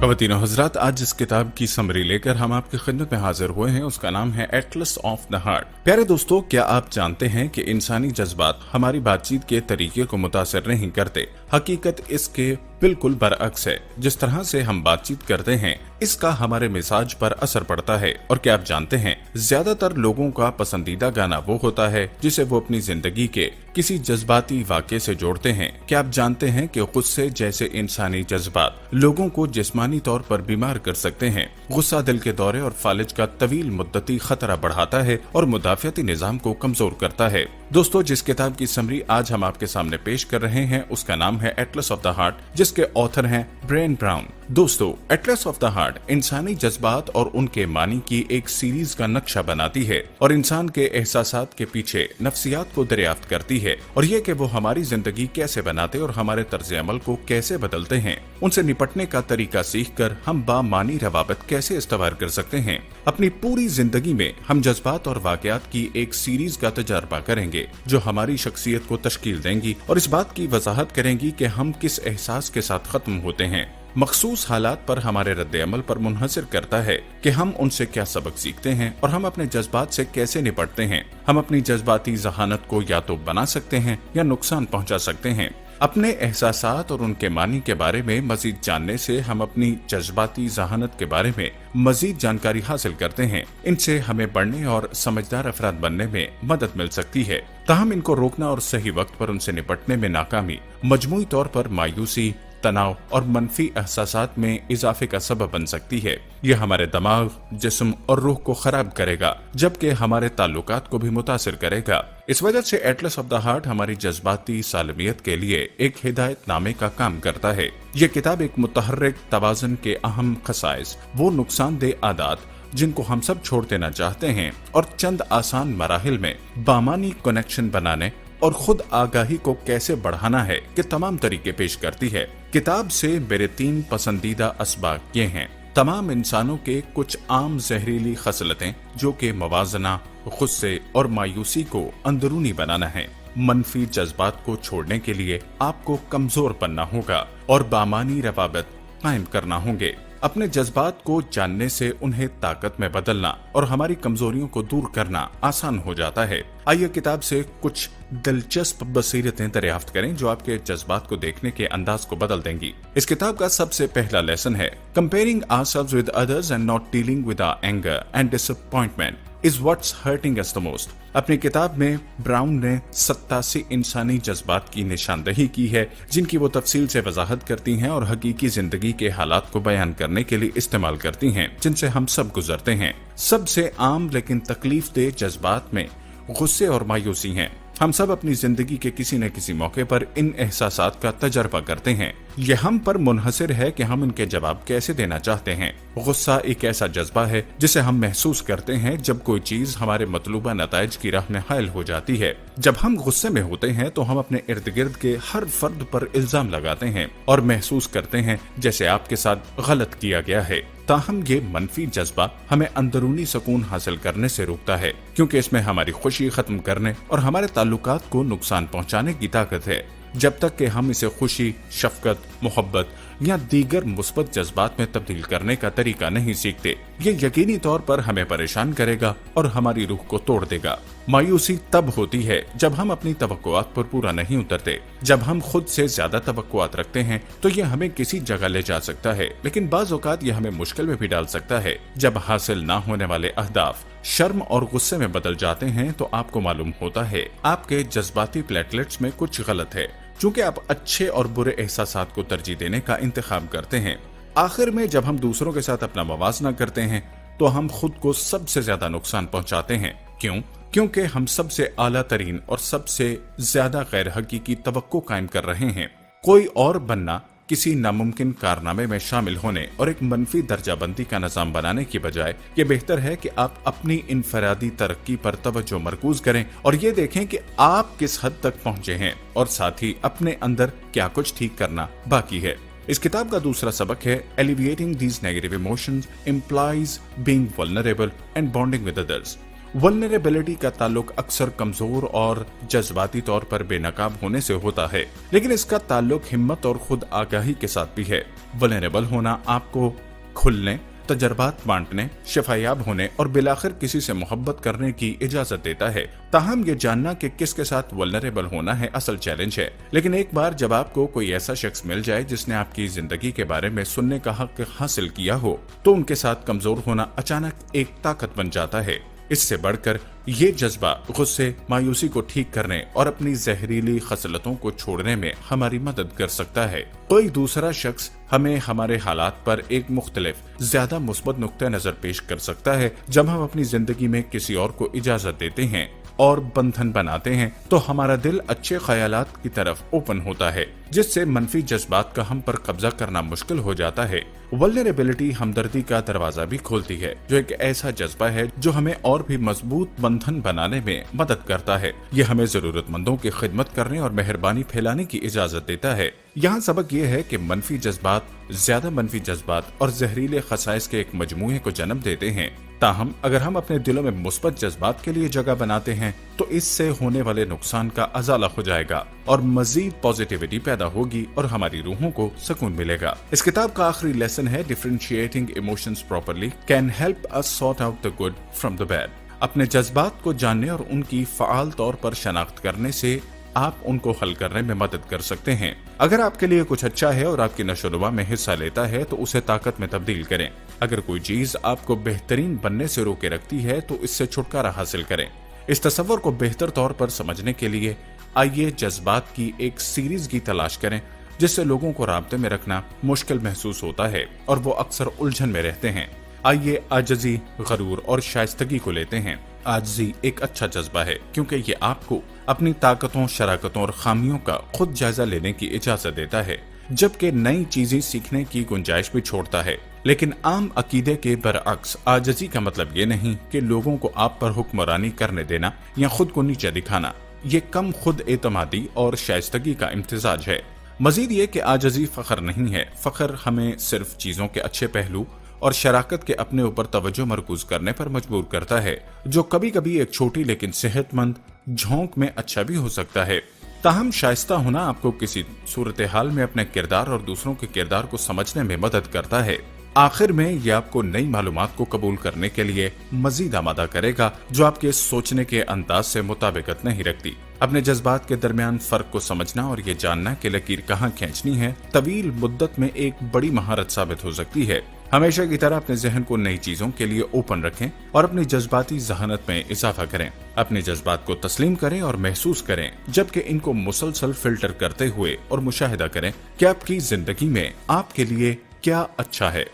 ख़वातीन और हज़रात, आज इस किताब की समरी लेकर हम आपकी खिदमत में हाजिर हुए हैं। उसका नाम है एटलस ऑफ द हार्ट। प्यारे दोस्तों, क्या आप जानते हैं कि इंसानी जज्बात हमारी बातचीत के तरीके को मुतासिर नहीं करते। हकीकत इसके बिल्कुल बरअक्स है। जिस तरह से हम बातचीत करते हैं इसका हमारे मिजाज पर असर पड़ता है। और क्या आप जानते हैं, ज्यादातर लोगों का पसंदीदा गाना वो होता है जिसे वो अपनी जिंदगी के किसी जज्बाती वाक़े से जोड़ते हैं। क्या आप जानते हैं कि गुस्से जैसे इंसानी जज्बात लोगों को जिस्मानी तौर पर बीमार कर सकते हैं। गुस्सा दिल के दौरे और फालिज का तवील मुद्दती खतरा बढ़ाता है और मुदाफ़ियाती निज़ाम को कमजोर करता है। दोस्तों, जिस किताब की समरी आज हम आपके सामने पेश कर रहे हैं उसका नाम है एटलस ऑफ द हार्ट, जिसके ऑथर हैं ब्रेन ब्राउन। दोस्तों, एटलस ऑफ द हार्ट इंसानी जज्बात और उनके मानी की एक सीरीज का नक्शा बनाती है और इंसान के एहसासात के पीछे नफ्सियात को दरियाफ्त करती है और ये कि वो हमारी जिंदगी कैसे बनाते और हमारे तर्ज अमल को कैसे बदलते हैं। उनसे निपटने का तरीका सीख कर हम बामानी रवाबत कैसे इस्तेमाल कर सकते हैं। अपनी पूरी जिंदगी में हम जज्बात और वाकयात की एक सीरीज का तजर्बा करेंगे जो हमारी शख्सियत को तश्कील देंगी और इस बात की वजाहत करेंगी कि हम किस एहसास के साथ खत्म होते हैं। मखसूस हालात पर हमारे रद्द अमल पर मुनहसर करता है कि हम उनसे क्या सबक सीखते हैं और हम अपने जज्बात से कैसे निपटते हैं। हम अपनी जज्बाती जहानत को या तो बना सकते हैं या नुकसान पहुंचा सकते हैं। अपने एहसासात और उनके मानी के बारे में मजीद जानने से हम अपनी जज्बाती जहानत के बारे में मजीद जानकारी हासिल करते हैं। इनसे हमें बढ़ने और समझदार अफराद बनने में मदद मिल सकती है। ताहम इनको रोकना और सही वक्त पर उनसे निपटने में नाकामी मजमूई तौर पर मायूसी, तनाव और मनफी एहसासात में इजाफे का सबब बन सकती है। यह हमारे दिमाग, जिस्म और रूह को खराब करेगा जबकि हमारे ताल्लुकात को भी मुतासिर करेगा। इस वजह से एटलस ऑफ द हार्ट हमारी जज्बाती सालमियत के लिए एक हिदायत नामे का काम करता है। यह किताब एक मुतहर्रिक तवाज़ुन के अहम खसाइस, वो नुकसानदेह आदात जिनको हम सब छोड़ देना चाहते हैं और चंद आसान मराहिल में बामानी कनेक्शन बनाने और खुद आगाही को कैसे बढ़ाना है के तमाम तरीके पेश करती है। किताब से मेरे 3 पसंदीदा असबाक ये हैं। तमाम इंसानों के कुछ आम जहरीली खसलतें जो कि मवाजना, गुस्से और मायूसी को अंदरूनी बनाना है। मनफी जज्बात को छोड़ने के लिए आपको कमजोर बनना होगा और बामानी रवाबत कायम करना होंगे। अपने जज्बात को जानने से उन्हें ताकत में बदलना और हमारी कमजोरियों को दूर करना आसान हो जाता है। आइए किताब से कुछ दिलचस्प बसीरतें दरियाफ्त करें जो आपके जज्बात को देखने के अंदाज को बदल देंगी। इस किताब का सबसे पहला लेसन है comparing ourselves with others and not dealing with our anger and disappointment is what's hurting us the most. अपनी किताब में ब्राउन ने 87 इंसानी जज्बात की निशानदही की है जिनकी वो तफसील से वजाहत करती हैं और हकीकी जिंदगी के हालात को बयान करने के लिए इस्तेमाल करती हैं जिनसे हम सब गुजरते हैं। सबसे आम लेकिन तकलीफ देह जज्बात में गुस्से और मायूसी हैं। हम सब अपनी जिंदगी के किसी न किसी मौके पर इन एहसासात का तजर्बा करते हैं। यह हम पर मुनहसिर है कि हम इनके जवाब कैसे देना चाहते हैं। गुस्सा एक ऐसा जज्बा है जिसे हम महसूस करते हैं जब कोई चीज हमारे मतलूबा नताइज की राह में हायल हो जाती है। जब हम गुस्से में होते हैं तो हम अपने इर्द गिर्द के हर फर्द पर इल्जाम लगाते हैं और महसूस करते हैं जैसे आपके साथ गलत किया गया है। ताहम ये मनफी जज्बा हमें अंदरूनी सुकून हासिल करने से रोकता है क्योंकि इसमें हमारी खुशी खत्म करने और हमारे ताल्लुकात को नुकसान पहुंचाने की ताकत है। जब तक कि हम इसे खुशी, शफकत, मोहब्बत या दीगर मुस्बत जज्बात में तब्दील करने का तरीका नहीं सीखते, ये यकीनी तौर पर हमें परेशान करेगा और हमारी रूह को तोड़ देगा। मायूसी तब होती है जब हम अपनी तवक्कुआत पर पूरा नहीं उतरते। जब हम खुद से ज्यादा तवक्कुआत रखते हैं तो ये हमें किसी जगह ले जा सकता है, लेकिन बाज़ औक़ात ये हमें मुश्किल में भी डाल सकता है। जब हासिल ना होने वाले अहदाफ शर्म और गुस्से में बदल जाते हैं तो आपको मालूम होता है आपके जज्बाती प्लेटलेट्स में कुछ गलत है। चूंकि आप अच्छे और बुरे एहसासात को तरजीह देने का इंतखाब करते हैं। आखिर में जब हम दूसरों के साथ अपना मवाजना करते हैं तो हम खुद को सबसे ज्यादा नुकसान पहुंचाते हैं। क्यों? क्योंकि हम सबसे आला तरीन और सबसे ज्यादा गैर हकीकी तवक्को कायम कर रहे हैं। कोई और बनना किसी नामुमकिन कारनामे में शामिल होने और एक मनफी दर्जाबंदी का निजाम बनाने की बजाय ये बेहतर है कि आप अपनी इनफरादी तरक्की पर तवज्जो मरकूज करें और ये देखें कि आप किस हद तक पहुंचे हैं और साथ ही अपने अंदर क्या कुछ ठीक करना बाकी है। इस किताब का दूसरा सबक है alleviating these negative emotions implies being vulnerable and bonding with others. Vulnerability का ताल्लुक अक्सर कमजोर और जज्बाती तौर पर बेनकाब होने से होता है, लेकिन इसका ताल्लुक हिम्मत और खुद आगाही के साथ भी है। वल्नरेबल होना आपको खुलने, तजर्बात बांटने, शिफायाब होने और बिलाखिर किसी से मोहब्बत करने की इजाजत देता है। ताहम ये जानना कि किसके साथ वल्नरेबल होना है असल चैलेंज है। लेकिन एक बार जब आपको कोई ऐसा शख्स मिल जाए जिसने आपकी जिंदगी के बारे में सुनने का हक हासिल किया हो, तो उनके साथ कमजोर होना अचानक एक ताकत बन जाता है। इससे बढ़कर ये जज्बा गुस्से, मायूसी को ठीक करने और अपनी जहरीली खसलतों को छोड़ने में हमारी मदद कर सकता है। कोई दूसरा शख्स हमें हमारे हालात पर एक मुख्तलिफ, ज्यादा मुस्बत नुक्ता नजर पेश कर सकता है। जब हम अपनी जिंदगी में किसी और को इजाजत देते हैं और बंधन बनाते हैं, तो हमारा दिल अच्छे ख्यालात की तरफ ओपन होता है, जिससे मनफी जज्बात का हम पर कब्जा करना मुश्किल हो जाता है। वल्नरेबिलिटी हमदर्दी का दरवाजा भी खोलती है, जो एक ऐसा जज्बा है जो हमें और भी मजबूत बंधन बनाने में मदद करता है। यह हमें जरूरतमंदों की खिदमत करने और मेहरबानी फैलाने की इजाजत देता है। यहाँ सबक यह है कि मनफी जज्बात ज्यादा मनफी जज्बात और जहरीले खसाइस के एक मजमूए को जन्म देते हैं। ताहम अगर हम अपने दिलों में मुस्बत जज्बात के लिए जगह बनाते हैं, तो इससे होने वाले नुकसान का अजाला हो जाएगा और मजीद पॉजिटिविटी पैदा होगी और हमारी रूहों को सुकून मिलेगा। इस किताब का आखिरी लेसन है, differentiating emotions properly can help us sort out the good from the bad. अपने जज्बात को जानने और उनकी फाल तौर पर शनाख्त करने से आप उनको हल करने में मदद कर सकते हैं। अगर आपके लिए कुछ अच्छा है और आपकी नशोनुमा में हिस्सा लेता है, तो उसे ताकत में तब्दील करें। अगर कोई चीज आपको बेहतरीन बनने से रोके रखती है, तो इससे छुटकारा हासिल करें। इस तस्वर को बेहतर तौर पर समझने के लिए आइए जज्बात की एक सीरीज की तलाश करें, जिससे लोगों को राब्ते में रखना मुश्किल महसूस होता है और वो अक्सर उलझन में रहते हैं। आइए आजिज़ी, गरूर और शाइस्तगी को लेते हैं। आजिज़ी एक अच्छा जज्बा है, क्योंकि ये आपको अपनी ताकतों, शराकतों और खामियों का खुद जायजा लेने की इजाजत देता है, जबकि नई चीजें सीखने की गुंजाइश भी छोड़ता है। लेकिन आम अकीदे के बरअक्स आजिज़ी का मतलब ये नहीं कि लोगों को आप पर हुक्मरानी करने देना या खुद को नीचे दिखाना। ये कम खुद एतमादी और शाइस्तगी का इम्तिजाज है। मजीद ये कि आजिज़ी फख्र नहीं है। फख्र हमें सिर्फ चीजों के अच्छे पहलू और शराकत के अपने ऊपर तवज्जो मरकूज करने पर मजबूर करता है, जो कभी कभी एक छोटी लेकिन सेहतमंद झोंक में अच्छा भी हो सकता है। ताहम शाइस्ता होना आपको किसी सूरत हाल में अपने किरदार और दूसरों के किरदार को समझने में मदद करता है। आखिर में यह आपको नई मालूमात को कबूल करने के लिए मजीद आमादा करेगा, जो आपके सोचने के अंदाज से मुताबिकत नहीं रखती। अपने जज्बात के दरमियान फर्क को समझना और ये जानना कि लकीर कहाँ खींचनी है, तवील मुद्दत में एक बड़ी महारत साबित हो सकती है। हमेशा की तरह अपने जहन को नई चीजों के लिए ओपन रखें और अपनी जज्बाती जहानत में इजाफा करें। अपने जज्बात को तस्लीम करें और महसूस करें, जबकि इनको मुसलसल फिल्टर करते हुए और मुशाहिदा करें कि आपकी जिंदगी में आपके लिए क्या अच्छा है।